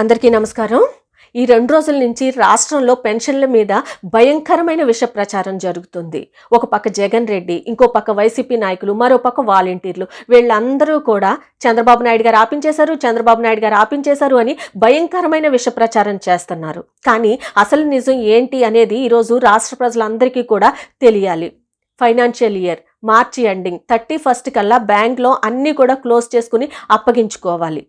అందరికీ నమస్కారం. ఈ 2 రోజుల నుంచి రాష్ట్రంలో పెన్షన్ల మీద భయంకరమైన విష ప్రచారం జరుగుతుంది. ఒక పక్క జగన్ రెడ్డి, ఇంకో పక్క వైసీపీ నాయకులు, మరో పక్క వాలంటీర్లు, వీళ్ళందరూ కూడా చంద్రబాబు నాయుడు గారు ఆపించేశారు అని భయంకరమైన విష ప్రచారం చేస్తున్నారు. కానీ అసలు నిజం ఏంటి అనేది ఈరోజు రాష్ట్ర ప్రజలందరికీ కూడా తెలియాలి. ఫైనాన్షియల్ ఇయర్ మార్చి ఎండింగ్ 31 కల్లా బ్యాంక్లో అన్నీ కూడా క్లోజ్ చేసుకుని అప్పగించుకోవాలి.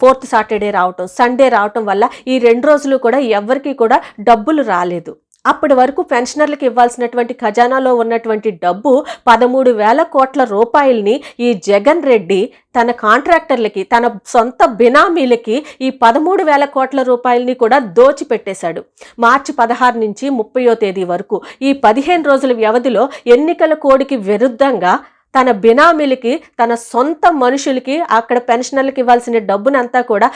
4th సాటర్డే రావటం, సండే రావటం వల్ల ఈ 2 రోజులు కూడా ఎవరికి కూడా డబ్బులు రాలేదు. అప్పటి వరకు పెన్షనర్లకు ఇవ్వాల్సినటువంటి ఖజానాలో ఉన్నటువంటి డబ్బు 13,000 కోట్ల రూపాయలని ఈ జగన్ రెడ్డి తన కాంట్రాక్టర్లకి, తన సొంత బినామీలకి ఈ 13,000 కోట్ల రూపాయలని కూడా దోచిపెట్టేశాడు. మార్చి 16 నుంచి 30వ తేదీ వరకు ఈ 15 రోజుల వ్యవధిలో ఎన్నికల కోడ్కి విరుద్ధంగా తన బినామీలకి, తన సొంత మనుషులకి, అక్కడ పెన్షనర్లకు ఇవ్వాల్సిన డబ్బునంతా కూడా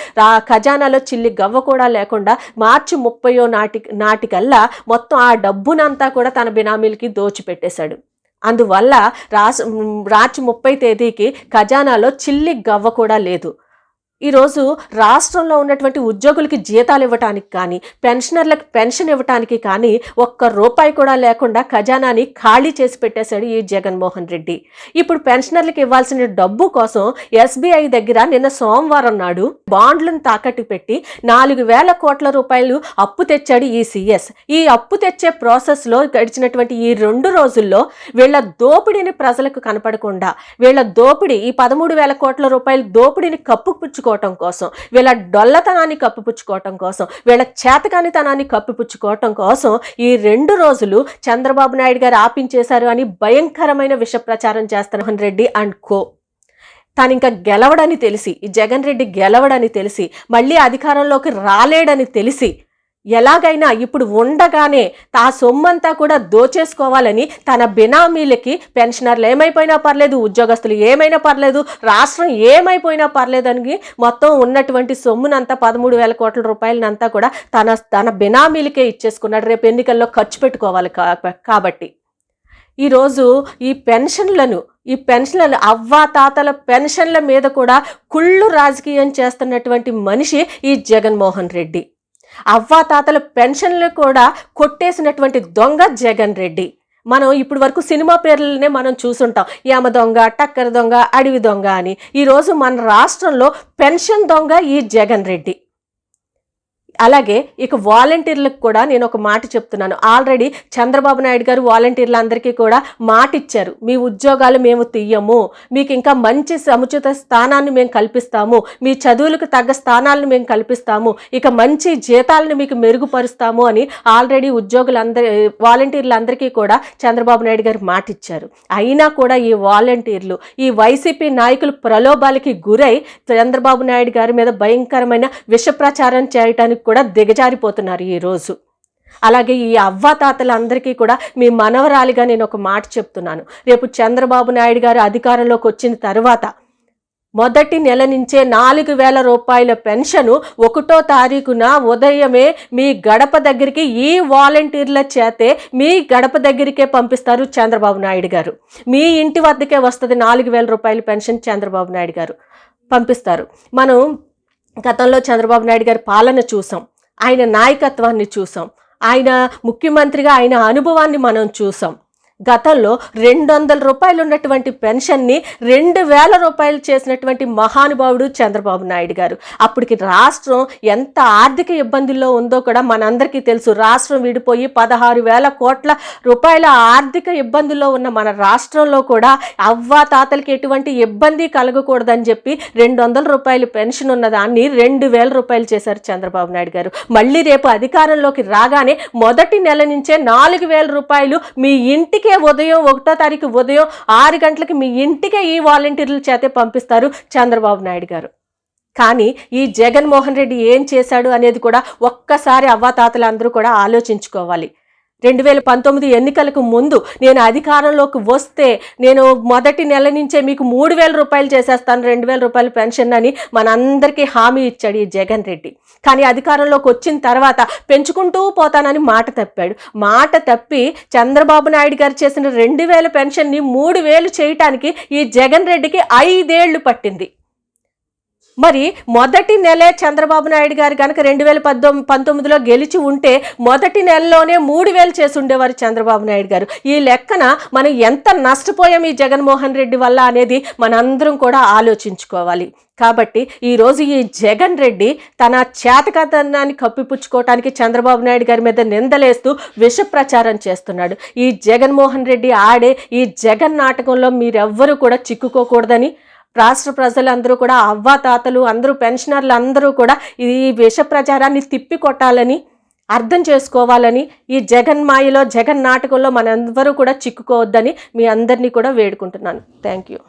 ఖజానాలో చిల్లి గవ్వ కూడా లేకుండా మార్చి 30 నాటికల్లా మొత్తం ఆ డబ్బునంతా కూడా తన బినామీలకి దోచిపెట్టేశాడు. అందువల్ల మార్చి 30 తేదీకి ఖజానాలో చిల్లి గవ్వ కూడా లేదు. ఈరోజు రాష్ట్రంలో ఉన్నటువంటి ఉద్యోగులకి జీతాలు ఇవ్వటానికి కానీ, పెన్షనర్లకు పెన్షన్ ఇవ్వటానికి కానీ ఒక్క రూపాయి కూడా లేకుండా ఖజానాని ఖాళీ చేసి పెట్టేశాడు ఈ జగన్మోహన్ రెడ్డి. ఇప్పుడు పెన్షనర్లకు ఇవ్వాల్సిన డబ్బు కోసం SBI దగ్గర నిన్న సోమవారం నాడు బాండ్లను తాకట్టు పెట్టి 4,000 కోట్ల రూపాయలు అప్పు తెచ్చాడు ఈ CS. ఈ అప్పు తెచ్చే ప్రాసెస్లో గడిచినటువంటి ఈ 2 రోజుల్లో వీళ్ళ దోపిడీని ప్రజలకు కనపడకుండా, వీళ్ళ దోపిడీ, ఈ 13,000 కోట్ల రూపాయల దోపిడీని కప్పుపుచ్చుకోవటం కోసం, వీళ్ళ డొల్లతనాన్ని కప్పిపుచ్చుకోవటం కోసం, వీళ్ళ చేతకానితనాన్ని కప్పిపుచ్చుకోవటం కోసం ఈ 2 రోజులు చంద్రబాబు నాయుడు గారు ఆపించేశారు అని భయంకరమైన విష ప్రచారం చేస్తారు జగన్ రెడ్డి అండ్ కో. తాను ఇంకా గెలవడని తెలిసి, ఈ జగన్ రెడ్డి గెలవడని తెలిసి, మళ్ళీ అధికారంలోకి రాలేడని తెలిసి, ఎలాగైనా ఇప్పుడు ఉండగానే ఆ సొమ్మంతా కూడా దోచేసుకోవాలని తన బినామీలకి, పెన్షనర్లు ఏమైపోయినా పర్లేదు, ఉద్యోగస్తులు ఏమైనా పర్లేదు, రాష్ట్రం ఏమైపోయినా పర్లేదని మొత్తం ఉన్నటువంటి సొమ్మునంతా 13,000 కోట్ల రూపాయలనంతా కూడా తన బినామీలకే ఇచ్చేసుకున్నాడు. రేపు ఎన్నికల్లో ఖర్చు పెట్టుకోవాలి కాబట్టి ఈరోజు ఈ పెన్షన్లను అవ్వాతాతల పెన్షన్ల మీద కూడా కుళ్ళు రాజకీయం చేస్తున్నటువంటి మనిషి ఈ జగన్మోహన్ రెడ్డి. అవ్వాతాతల పెన్షన్లు కూడా కొట్టేసినటువంటి దొంగ జగన్ రెడ్డి. మనం ఇప్పటి వరకు సినిమా పేర్లనే మనం చూసుంటాం. యామ దొంగ, టక్కర దొంగ, అడవి దొంగ అని. ఈరోజు మన రాష్ట్రంలో పెన్షన్ దొంగ ఈ జగన్ రెడ్డి. అలాగే ఇక వాలంటీర్లకు కూడా నేను ఒక మాట చెప్తున్నాను. ఆల్రెడీ చంద్రబాబు నాయుడు గారు వాలంటీర్లందరికీ కూడా మాట ఇచ్చారు. మీ ఉద్యోగాలు మేము తీయము, మీకు ఇంకా మంచి సముచిత స్థానాన్ని మేము కల్పిస్తాము, మీ చదువులకు తగ్గ స్థానాలను మేము కల్పిస్తాము, ఇక మంచి జీతాలను మీకు మెరుగుపరుస్తాము అని ఆల్రెడీ వాలంటీర్లందరికీ కూడా చంద్రబాబు నాయుడు గారు మాట ఇచ్చారు. అయినా కూడా ఈ వాలంటీర్లు, ఈ వైసీపీ నాయకులు ప్రలోభాలకి గురై చంద్రబాబు నాయుడు గారి మీద భయంకరమైన విష ప్రచారం చేయటానికి కూడా దిగజారిపోతున్నారు ఈరోజు. అలాగే ఈ అవ్వాతాతలందరికీ కూడా మీ మనవరాలిగా నేను ఒక మాట చెప్తున్నాను. రేపు చంద్రబాబు నాయుడు గారు అధికారంలోకి వచ్చిన తర్వాత మొదటి నెల నుంచే 4,000 రూపాయల పెన్షను 1వ తారీఖున ఉదయమే మీ గడప దగ్గరికి, ఈ వాలంటీర్ల చేతే మీ గడప దగ్గరికే పంపిస్తారు చంద్రబాబు నాయుడు గారు. మీ ఇంటి వద్దకే వస్తుంది 4,000 రూపాయల పెన్షన్ చంద్రబాబు నాయుడు గారు పంపిస్తారు. మనం గతంలో చంద్రబాబు నాయుడు గారి పాలన చూసాం, ఆయన నాయకత్వాన్ని చూసాం, ఆయన ముఖ్యమంత్రిగా ఆయన అనుభవాన్ని మనం చూసాం. గతంలో 200 రూపాయలు ఉన్నటువంటి పెన్షన్ని 2,000 రూపాయలు చేసినటువంటి మహానుభావుడు చంద్రబాబు నాయుడు గారు. అప్పటికి రాష్ట్రం ఎంత ఆర్థిక ఇబ్బందుల్లో ఉందో కూడా మనందరికీ తెలుసు. రాష్ట్రం విడిపోయి 16,000 కోట్ల రూపాయల ఆర్థిక ఇబ్బందుల్లో ఉన్న మన రాష్ట్రంలో కూడా అవ్వాతాతలకి ఎటువంటి ఇబ్బంది కలగకూడదని చెప్పి 200 రూపాయలు పెన్షన్ ఉన్నదాన్ని 2,000 రూపాయలు చేశారు చంద్రబాబు నాయుడు గారు. మళ్ళీ రేపు అధికారంలోకి రాగానే మొదటి నెల నుంచే 4,000 రూపాయలు మీ ఇంటికి ఉదయం 1వ తారీఖు ఉదయం 6 గంటలకి మీ ఇంటికే ఈ వాలంటీర్ల చేతే పంపిస్తారు చంద్రబాబు నాయుడు గారు. కానీ ఈ జగన్మోహన్ రెడ్డి ఏం చేశాడు అనేది కూడా ఒక్కసారి అవ్వాతాతలందరూ కూడా ఆలోచించుకోవాలి. 2019 ఎన్నికలకు ముందు నేను అధికారంలోకి వస్తే నేను మొదటి నెల నుంచే మీకు 3,000 రూపాయలు చేసేస్తాను, 2,000 రూపాయల పెన్షన్ అని మనందరికీ హామీ ఇచ్చాడు ఈ జగన్ రెడ్డి. కానీ అధికారంలోకి వచ్చిన తర్వాత పెంచుకుంటూ పోతానని మాట తప్పాడు. మాట తప్పి చంద్రబాబు నాయుడు గారు చేసిన 2,000 పెన్షన్ని 3,000 చేయటానికి ఈ జగన్ రెడ్డికి 5 ఏళ్లు పట్టింది. మరి మొదటి నెలే చంద్రబాబు నాయుడు గారు కనుక 2019లో గెలిచి ఉంటే మొదటి నెలలోనే 3,000 చేసి ఉండేవారు చంద్రబాబు నాయుడు గారు. ఈ లెక్కన మనం ఎంత నష్టపోయాం ఈ జగన్మోహన్ రెడ్డి వల్ల అనేది మనందరం కూడా ఆలోచించుకోవాలి. కాబట్టి ఈరోజు ఈ జగన్ రెడ్డి తన చేతకాతనాన్ని కప్పిపుచ్చుకోవటానికి చంద్రబాబు నాయుడు గారి మీద నిందలేస్తూ విష ప్రచారం చేస్తున్నాడు. ఈ జగన్మోహన్ రెడ్డి ఆడే ఈ జగన్ నాటకంలో మీరెవ్వరూ కూడా చిక్కుకోకూడదని రాష్ట్ర ప్రజలందరూ కూడా అవ్వాతాతలు అందరూ పెన్షనర్లు అందరూ కూడా ఈ విష ప్రచారాన్ని తిప్పికొట్టాలని అర్థం చేసుకోవాలని ఈ జగన్ మాయలో జగన్ నాటకంలో మనందరూ కూడా చిక్కుకోవద్దని మీ అందరినీ కూడా వేడుకుంటున్నాను. Thank you.